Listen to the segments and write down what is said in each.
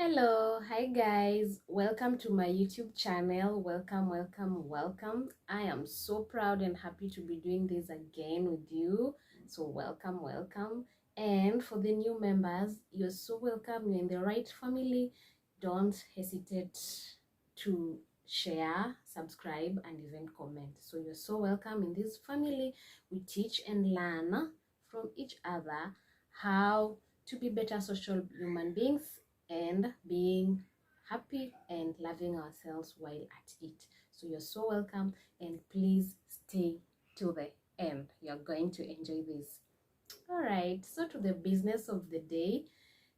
Hello, hi guys, welcome to my YouTube channel. Welcome. I am so proud and happy to be doing this again with you. So welcome. And for the new members, you're so welcome. You're in the right family. Don't hesitate to share, subscribe, and even comment. So you're so welcome in this family. We teach and learn from each other how to be better social human beings and being happy and loving ourselves while at it. So you're so welcome, and please stay to the end. You're going to enjoy this. All right, so to the business of the day.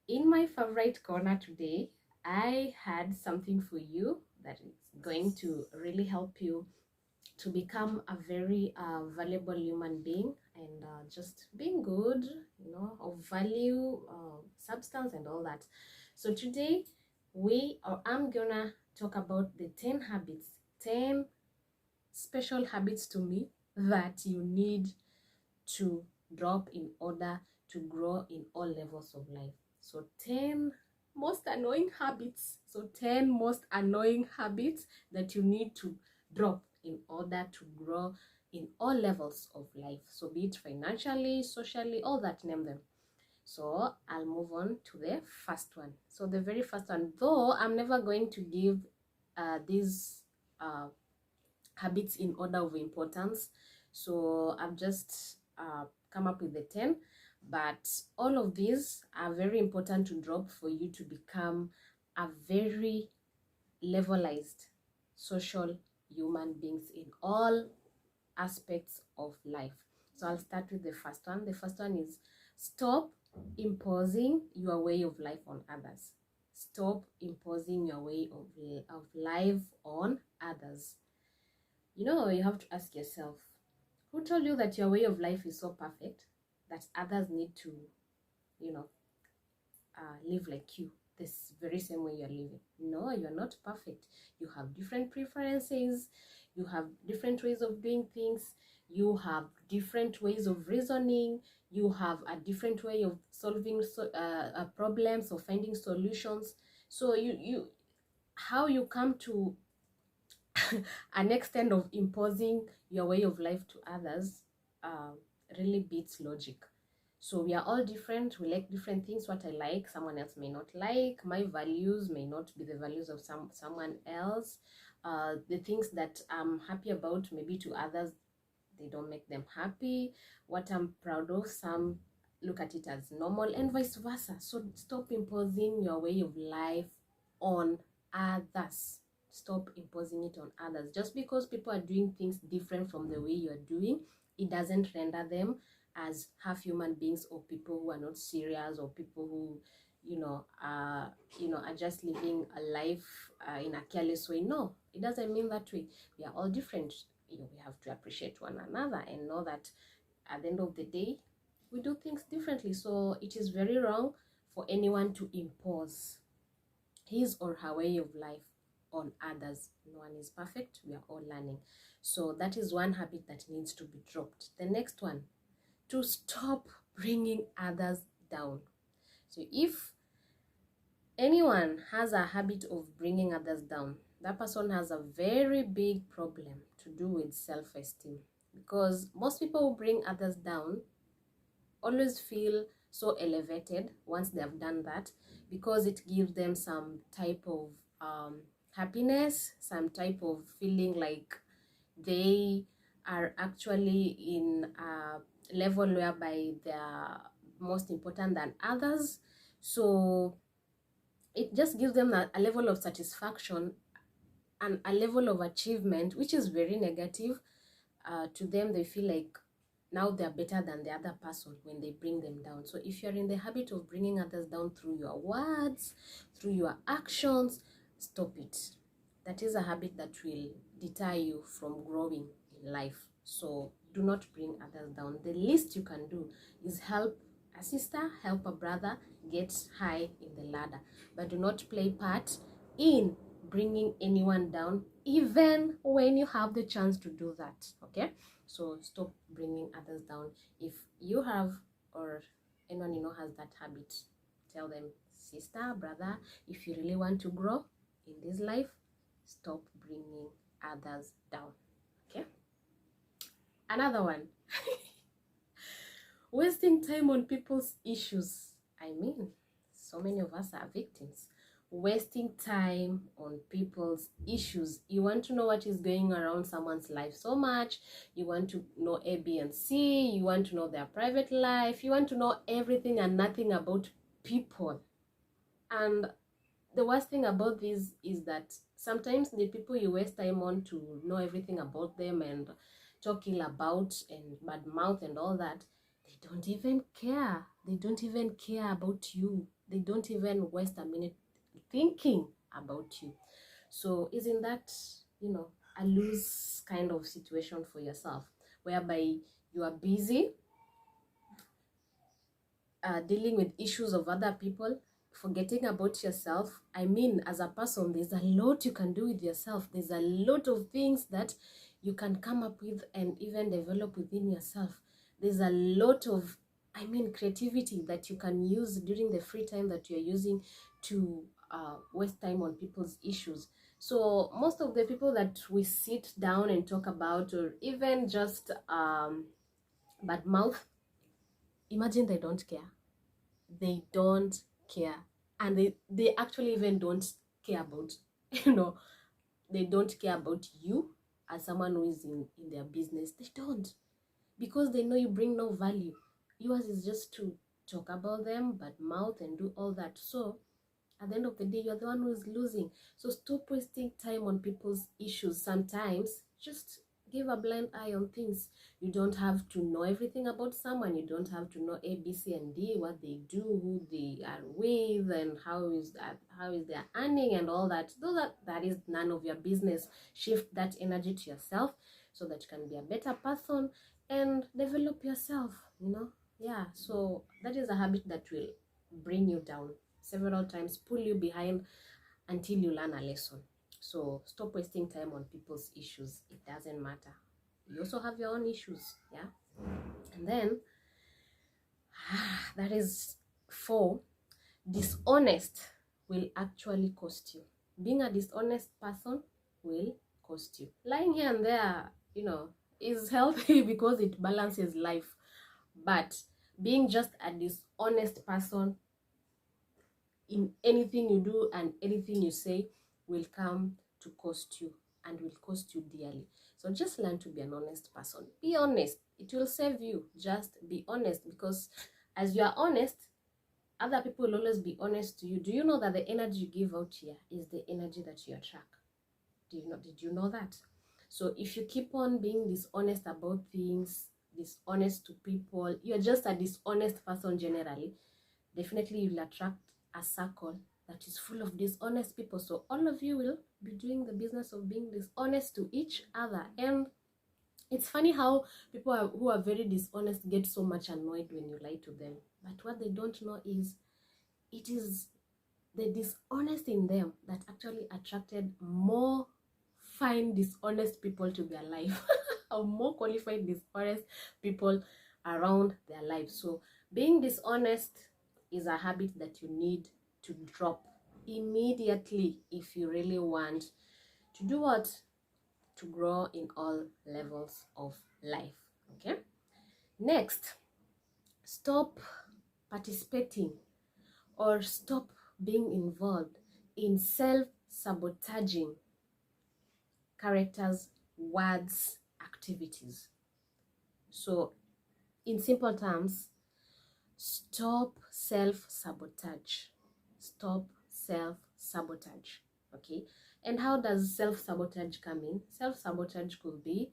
In my favorite corner today, I had something for you that is going to really help you to become a very valuable human being and just being good, of value, substance, and all that. So today I'm gonna talk about the 10 habits, 10 special habits to me that you need to drop in order to grow in all levels of life. So 10 most annoying habits. So 10 most annoying habits that you need to drop in order to grow in all levels of life. So be it financially, socially, all that, name them. So I'll move on to the first one. So the very first one, though I'm never going to give these habits in order of importance, so I've just come up with the 10, but all of these are very important to drop for you to become a very levelized social human beings in all aspects of life. So I'll start with the first one. The first one is stop imposing your way of life on others. Stop imposing your way of life on others. You have to ask yourself, who told you that your way of life is so perfect that others need to, live like you, this very same way you're living? No, you're not perfect. You have different preferences, you have different ways of doing things, you have different ways of reasoning, you have a different way of solving problems or finding solutions. So how you come to an extent of imposing your way of life to others really beats logic. So we are all different. We like different things. What I like, someone else may not like. My values may not be the values of someone else. The things that I'm happy about, maybe to others, they don't make them happy. What I'm proud of, some look at it as normal, and vice versa. So stop imposing your way of life on others. Stop imposing it on others. Just because people are doing things different from the way you're doing, it doesn't render them as half human beings, or people who are not serious, or people who are just living a life in a careless way. No, it doesn't mean that way. We are all different. We have to appreciate one another and know that at the end of the day we do things differently. So it is very wrong for anyone to impose his or her way of life on others. No one is perfect. We are all learning. So that is one habit that needs to be dropped. The next one, to stop bringing others down. So if anyone has a habit of bringing others down, that person has a very big problem to do with self-esteem, because most people who bring others down always feel so elevated once they have done that, because it gives them some type of happiness, some type of feeling like they are actually in a level whereby they are most important than others. So it just gives them a level of satisfaction and a level of achievement which is very negative. To them, they feel like now they're better than the other person when they bring them down. So if you're in the habit of bringing others down through your words, through your actions, stop it. That is a habit that will deter you from growing in life. So do not bring others down. The least you can do is help a sister, help a brother get high in the ladder, but do not play part in bringing anyone down, even when you have the chance to do that. Okay, so stop bringing others down. If you have, or anyone you know has that habit, tell them sister, brother, if you really want to grow in this life, stop bringing others down. Okay? Another one. Wasting time on people's issues. I mean, so many of us are victims. Wasting time on people's issues. You want to know what is going around someone's life so much. You want to know A, B, and C. You want to know their private life. You want to know everything and nothing about people. And the worst thing about this is that sometimes the people you waste time on to know everything about them and talk ill about and bad mouth and all that, they don't even care. They don't even care about you. They don't even waste a minute thinking about you. So isn't that, a lose kind of situation for yourself, whereby you are busy dealing with issues of other people, forgetting about yourself. I mean, as a person, there's a lot you can do with yourself. There's a lot of things that you can come up with and even develop within yourself. There's a lot of, creativity that you can use during the free time that you're using to waste time on people's issues. So most of the people that we sit down and talk about, or even just bad mouth, imagine they don't care. They don't care. And they actually even don't care about, they don't care about you as someone who is in their business. They don't. Because they know you bring no value. Yours is just to talk about them, bad mouth, and do all that. So at the end of the day, you're the one who is losing. So stop wasting time on people's issues. Sometimes just give a blind eye on things. You don't have to know everything about someone. You don't have to know A, B, C, and D, what they do, who they are with, and how is their earning and all that. That is none of your business. Shift that energy to yourself so that you can be a better person and develop yourself, Yeah, so that is a habit that will bring you down several times, pull you behind until you learn a lesson. So stop wasting time on people's issues. It doesn't matter. You also have your own issues, yeah? And then, that is 4. Dishonest will actually cost you. Being a dishonest person will cost you. Lying here and there, is healthy because it balances life. But being just a dishonest person in anything you do and anything you say will come to cost you and will cost you dearly. So just learn to be an honest person. Be honest. It will save you. Just be honest, because as you are honest, other people will always be honest to you. Do you know that the energy you give out here is the energy that you attract? Did you know that? So if you keep on being dishonest about things, dishonest to people, you're just a dishonest person generally, definitely you'll attract a circle that is full of dishonest people. So all of you will be doing the business of being dishonest to each other. And it's funny how people who are very dishonest get so much annoyed when you lie to them. But what they don't know is it is the dishonest in them that actually attracted more fine dishonest people to their life or more qualified dishonest people around their life. So being dishonest is a habit that you need to drop immediately if you really want to do what? To grow in all levels of life. Okay? Next, stop participating or stop being involved in self-sabotaging characters, words, activities. So in simple terms, stop self-sabotage. Stop self-sabotage. Okay? And how does self-sabotage come in? Self-sabotage could be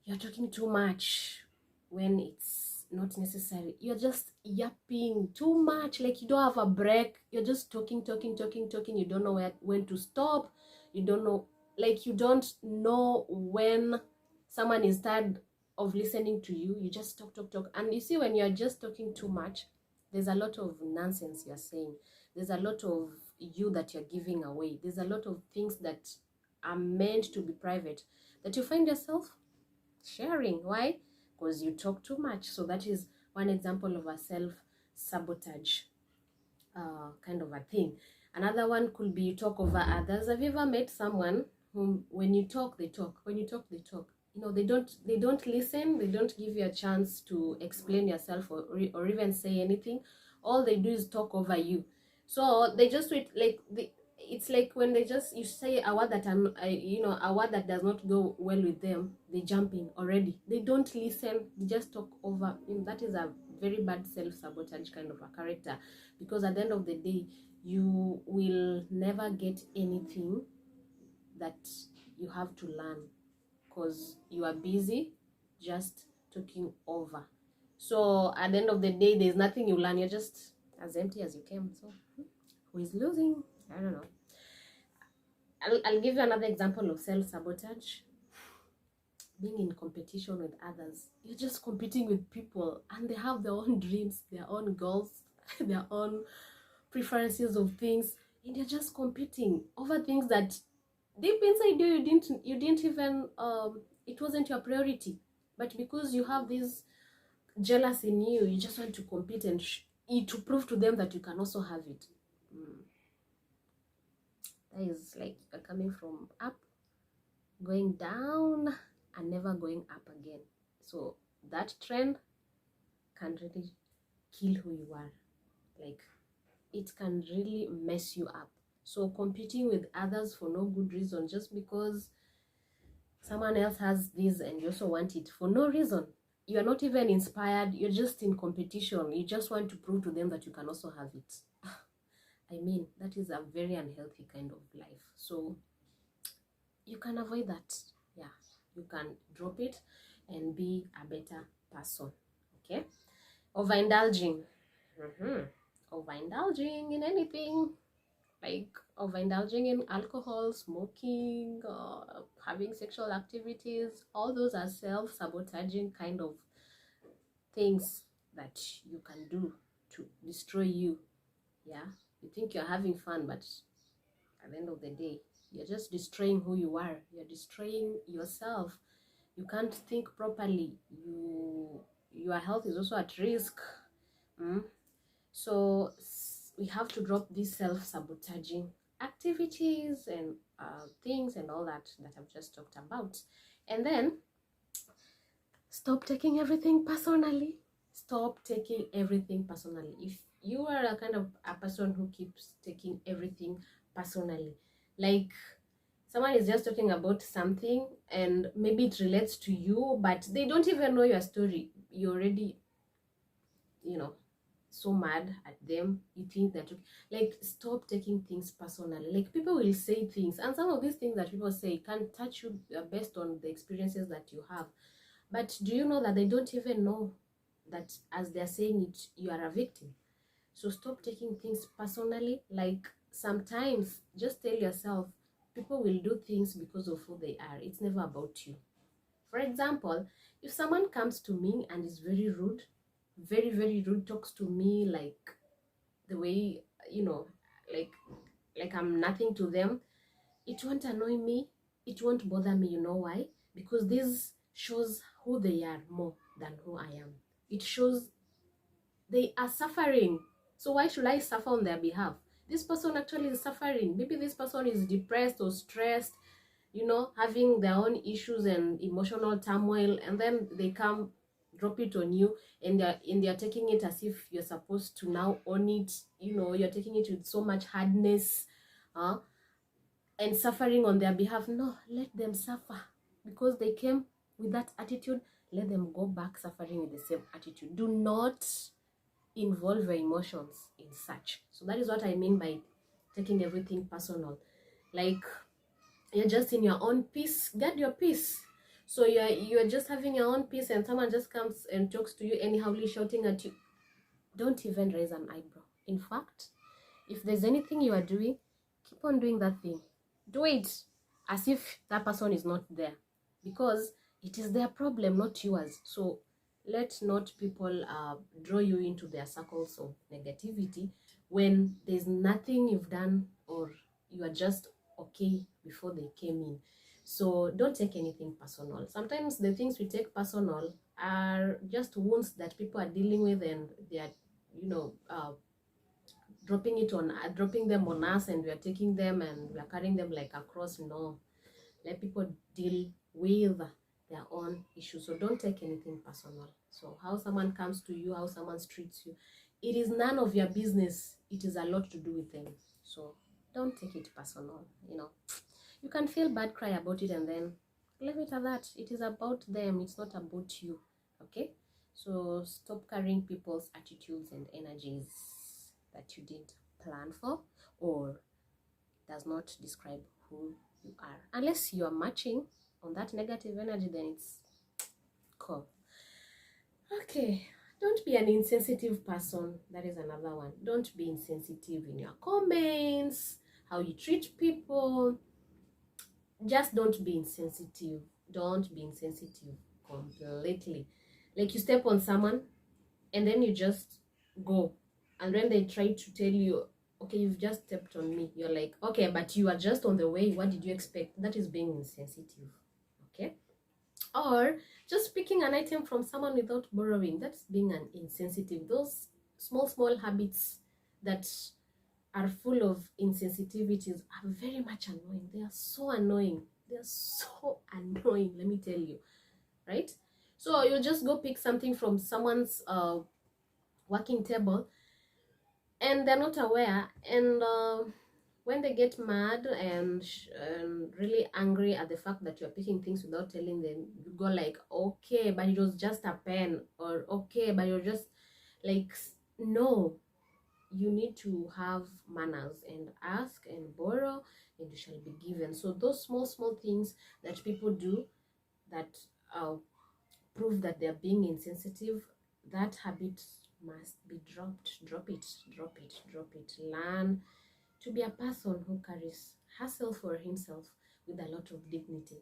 you're talking too much when it's not necessary. You're just yapping too much, like you don't have a break. You're just talking. You don't know when to stop. You don't know, you don't know when someone is tired of listening to you. You just talk. And you see, when you're just talking too much, there's a lot of nonsense you're saying. There's a lot of you that you're giving away. There's a lot of things that are meant to be private that you find yourself sharing. Why? Because you talk too much. So that is one example of a self-sabotage. kind of a thing. Another one could be you talk over others. Have you ever met someone whom when you talk, they talk, when you talk, they talk? You know, they don't listen, they don't give you a chance to explain yourself, or even say anything. All they do is talk over you. So they just wait, like it's like when they just, you say a word that a word that does not go well with them, they jump in already. They don't listen, they just talk over. That is a very bad self-sabotage kind of a character, because at the end of the day, you will never get anything that you have to learn, because you are busy just talking over. So at the end of the day, there's nothing you learn. You're just as empty as you came. So who is losing? I don't know. I'll give you another example of self-sabotage. Being in competition with others. You're just competing with people, and they have their own dreams, their own goals, their own preferences of things, and you're just competing over things that deep inside you didn't even it wasn't your priority, but because you have this jealous in you, you just want to compete and to prove to them that you can also have it. That is like you're coming from up, going down, and never going up again. So that trend can really kill who you are. Like, it can really mess you up. So competing with others for no good reason, just because someone else has this and you also want it for no reason. You're not even inspired, you're just in competition. You just want to prove to them that you can also have it. I mean, that is a very unhealthy kind of life. So you can avoid that. Yeah, you can drop it and be a better person. Okay? Overindulging. Overindulging in anything, like overindulging in alcohol, smoking, having sexual activities. All those are self-sabotaging kind of things that you can do to destroy you. Yeah, you think you're having fun, but at the end of the day, you're just destroying who you are. You're destroying yourself. You can't think properly. Your health is also at risk. So we have to drop these self-sabotaging activities and things and all that I've just talked about. And then stop taking everything personally. Stop taking everything personally. If you are a kind of a person who keeps taking everything personally, like someone is just talking about something and maybe it relates to you, but they don't even know your story, you already, so mad at them. You think that, like, stop taking things personally. Like, people will say things, and some of these things that people say can touch you based on the experiences that you have. But do you know that they don't even know that as they're saying it, you are a victim? So stop taking things personally. Like, sometimes just tell yourself, people will do things because of who they are. It's never about you. For example, if someone comes to me and is very rude, very, very rude, talks to me like the way, like I'm nothing to them, it won't annoy me. It won't bother me. You know why? Because this shows who they are more than who I am. It shows they are suffering. So why should I suffer on their behalf? This person actually is suffering. Maybe this person is depressed or stressed, having their own issues and emotional turmoil, and then they come drop it on you, and they're taking it as if you're supposed to now own it. You're taking it with so much hardness, and suffering on their behalf. No, let them suffer, because they came with that attitude. Let them go back suffering with the same attitude. Do not involve your emotions in such. So that is what I mean by taking everything personal. Like, you're just in your own peace. Get your peace. So you're just having your own peace, and someone just comes and talks to you anyhowly, shouting at you. Don't even raise an eyebrow. In fact, if there's anything you are doing, keep on doing that thing. Do it as if that person is not there, because it is their problem, not yours. So let not people draw you into their circles of negativity when there's nothing you've done, or you are just okay before they came in. So don't take anything personal. Sometimes the things we take personal are just wounds that people are dealing with, and they are dropping them on us, and we are taking them and we are carrying them like across. No, let people deal with their own issues. So don't take anything personal. So how someone comes to you, how someone treats you, it is none of your business. It is a lot to do with them. So don't take it personal. You can feel bad, cry about it, and then leave it at that. It is about them, it's not about you. Okay, so stop carrying people's attitudes and energies that you didn't plan for, or does not describe who you are. Unless you are matching on that negative energy, then it's cool. Okay, don't be an insensitive person. That is another one. Don't be insensitive in your comments, how you treat people. Just don't be insensitive. Don't be insensitive completely. Like you step on someone and then you just go, and when they try to tell you, okay, you've just stepped on me, you're like, okay, but you are just on the way, what did you expect? That is being insensitive. Okay, or just picking an item from someone without borrowing, that's being an insensitive. Those small habits that are full of insensitivities are very much annoying. They are so annoying. They are so annoying, let me tell you, right? So you just go pick something from someone's working table, and they're not aware, and when they get mad and really angry at the fact that you're picking things without telling them, you go like, okay, but it was just a pen, or okay, but you're just like, no, you need to have manners and ask and borrow and you shall be given. So those small things that people do that prove that they're being insensitive, that habit must be dropped. Drop it. Learn to be a person who carries herself or himself with a lot of dignity.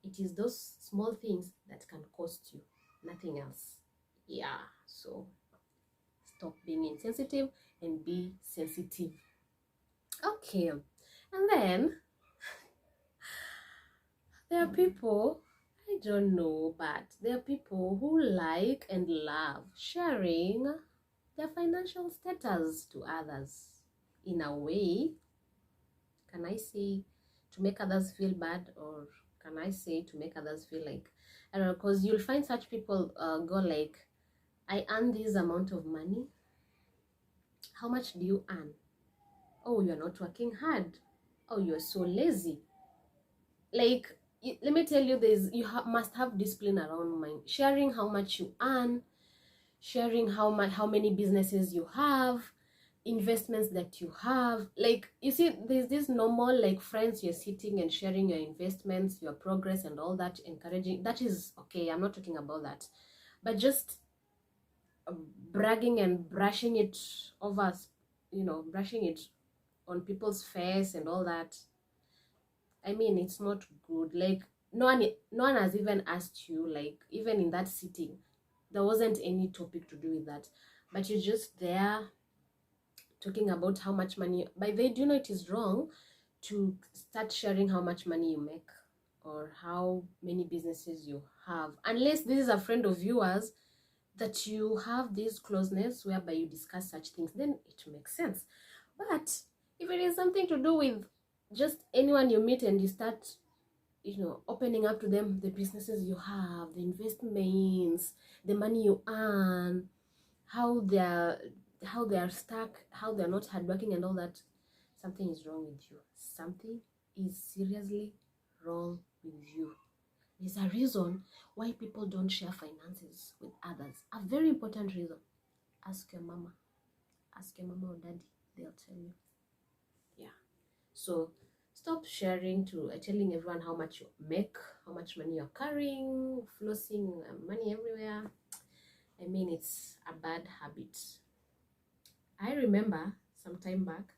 It is those small things that can cost you, nothing else. Yeah, so stop being insensitive and be sensitive. Okay, and then there are people, I don't know, but there are people who like and love sharing their financial status to others in a way, can I say, to make others feel bad, or can I say to make others feel like, I don't know, because you'll find such people go like, I earn this amount of money. How much do you earn? Oh, you're not working hard. Oh, you're so lazy. Like, let me tell you this, you must have discipline around money. Sharing how much you earn, sharing how many businesses you have, investments that you have. Like, you see, there's this normal, like, friends, you're sitting and sharing your investments, your progress and all that, encouraging. That is okay, I'm not talking about that. But just bragging and brushing it over, brushing it on people's face and all that, I mean, it's not good. Like, no one has even asked you, like, even in that sitting, there wasn't any topic to do with that. But you're just there talking about how much money. By the way, do you know it is wrong to start sharing how much money you make or how many businesses you have, unless this is a friend of yours that you have this closeness whereby you discuss such things, then it makes sense. But if it is something to do with just anyone you meet and you start opening up to them the businesses you have, the investments, the money you earn, how they are stuck, how they're not hardworking and all that, something is wrong with you. Something is seriously wrong with you. There's a reason why people don't share finances with others. A very important reason. Ask your mama. Ask your mama or daddy. They'll tell you. Yeah. So stop sharing telling everyone how much you make, how much money you're carrying, flossing money everywhere. I mean, it's a bad habit. I remember some time back,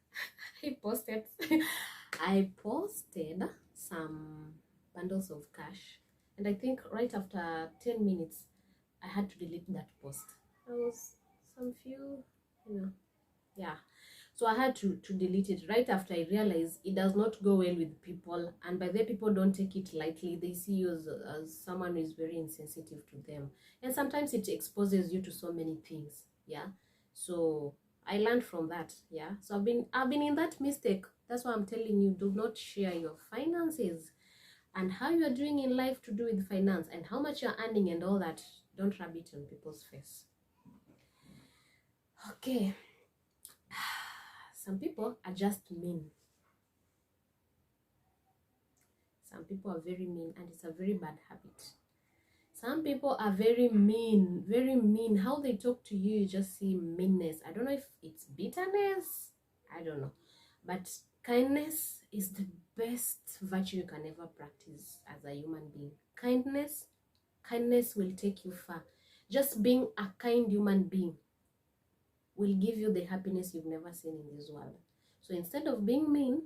I posted some bundles of cash, and I think right after 10 minutes, I had to delete that post. There was some few, yeah. So I had to delete it right after I realized it does not go well with people, and by the people don't take it lightly. They see you as someone who is very insensitive to them, and sometimes it exposes you to so many things. Yeah, so I learned from that. Yeah, so I've been in that mistake. That's why I'm telling you, do not share your finances and how you are doing in life to do with finance and how much you're earning and all that. Don't rub it on people's face. Okay, some people are just mean. Some people are very mean, and it's a very bad habit. Some people are very mean, very mean. How they talk to you, you just see meanness. I don't know if it's bitterness. I don't know. But kindness is the best virtue you can ever practice as a human being. Kindness will take you far. Just being a kind human being will give you the happiness you've never seen in this world. So instead of being mean,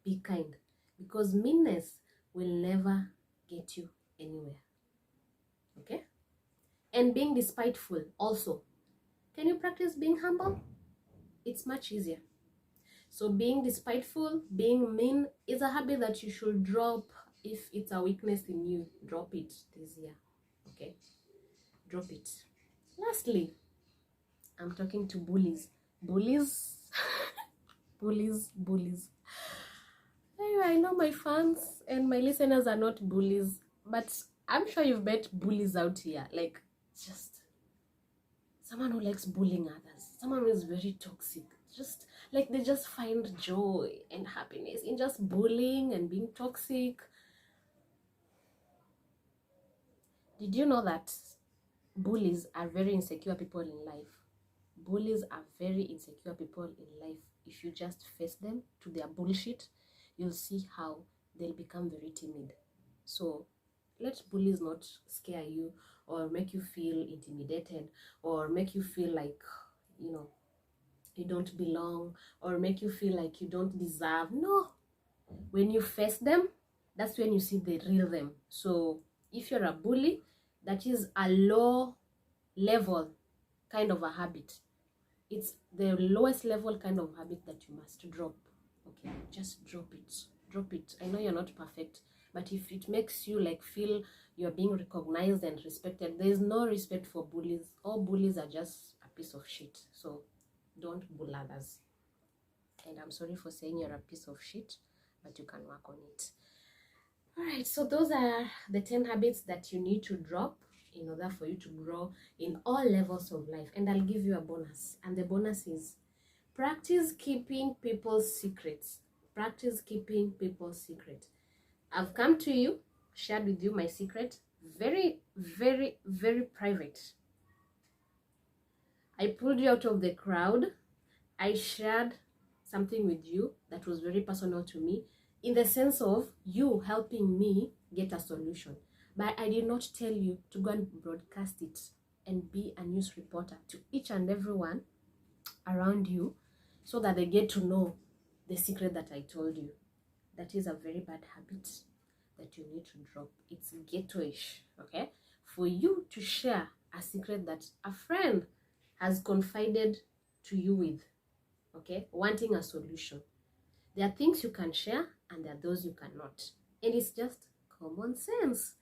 be kind. Because meanness will never get you anywhere. Okay? And being despiteful also. Can you practice being humble? It's much easier. So being despiteful, being mean is a habit that you should drop. If it's a weakness in you, drop it this year. Okay? Drop it. Lastly, I'm talking to bullies. Bullies. Bullies. Anyway, I know my fans and my listeners are not bullies, but I'm sure you've met bullies out here. Like, just someone who likes bullying others, someone who is very toxic. Just like they just find joy and happiness in just bullying and being toxic. Did you know that bullies are very insecure people in life? Bullies are very insecure people in life. If you just face them to their bullshit, you'll see how they'll become very timid. So let bullies not scare you or make you feel intimidated or make you feel like, you don't belong or make you feel like you don't deserve. No. When you face them, that's when you see the real them. So if you're a bully, that is a low level kind of a habit. It's the lowest level kind of habit that you must drop. Okay, just drop it. I know you're not perfect, but if it makes you like feel you're being recognized and respected, there's no respect for bullies. All bullies are just a piece of shit. So don't bully others. And I'm sorry for saying you're a piece of shit, but you can work on it. All right, so those are the 10 habits that you need to drop in order for you to grow in all levels of life. And I'll give you a bonus. And the bonus is practice keeping people's secrets. Practice keeping people's secrets. I've come to you, shared with you my secret. Very, very, very private. I pulled you out of the crowd. I shared something with you that was very personal to me, in the sense of you helping me get a solution. But I did not tell you to go and broadcast it and be a news reporter to each and everyone around you so that they get to know the secret that I told you. That is a very bad habit that you need to drop. It's ghettoish, okay? For you to share a secret that a friend has confided to you with, okay, wanting a solution. There are things you can share and there are those you cannot. And it's just common sense.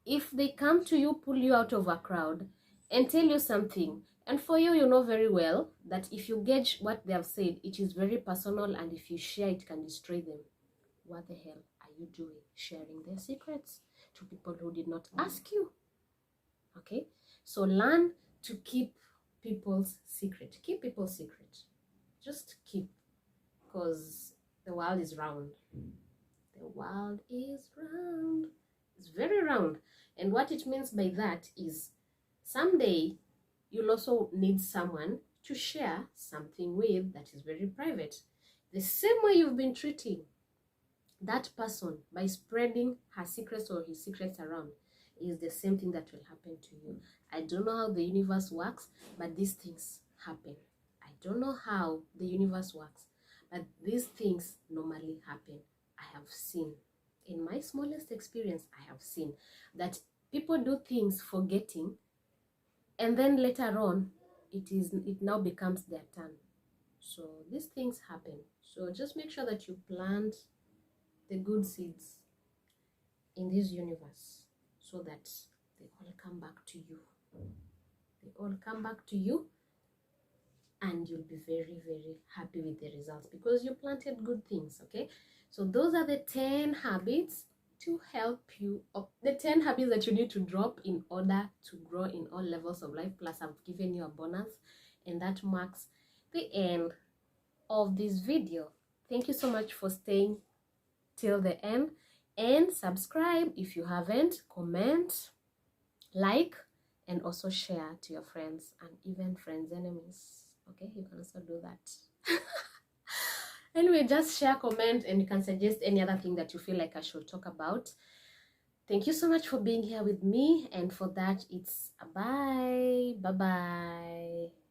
If they come to you, pull you out of a crowd and tell you something, and for you, you know very well that if you gauge what they have said, it is very personal, and if you share, it can destroy them. What the hell are you doing sharing their secrets to people who did not ask you? Okay? So learn to keep people's secret. Keep people's secret. Just keep, because the world is round. The world is round. It's very round. And what it means by that is someday you'll also need someone to share something with that is very private. The same way you've been treating that person by spreading her secrets or his secrets around is the same thing that will happen to you. I don't know how the universe works, but these things happen. I don't know how the universe works, but these things normally happen. I have seen, in my smallest experience, I have seen that people do things forgetting, and then later on, it now becomes their turn. So these things happen. So just make sure that you plant the good seeds in this universe so that they all come back to you. They all come back to you and you'll be very, very happy with the results because you planted good things. Okay, so those are the 10 habits to help you, the 10 habits that you need to drop in order to grow in all levels of life. Plus I've given you a bonus, and that marks the end of this video. Thank you so much for staying till the end, and subscribe if you haven't, comment, like, and also share to your friends and even friends enemies. Okay, you can also do that. Anyway, just share, comment, and you can suggest any other thing that you feel like I should talk about. Thank you so much for being here with me, and for that, it's a bye. Bye bye.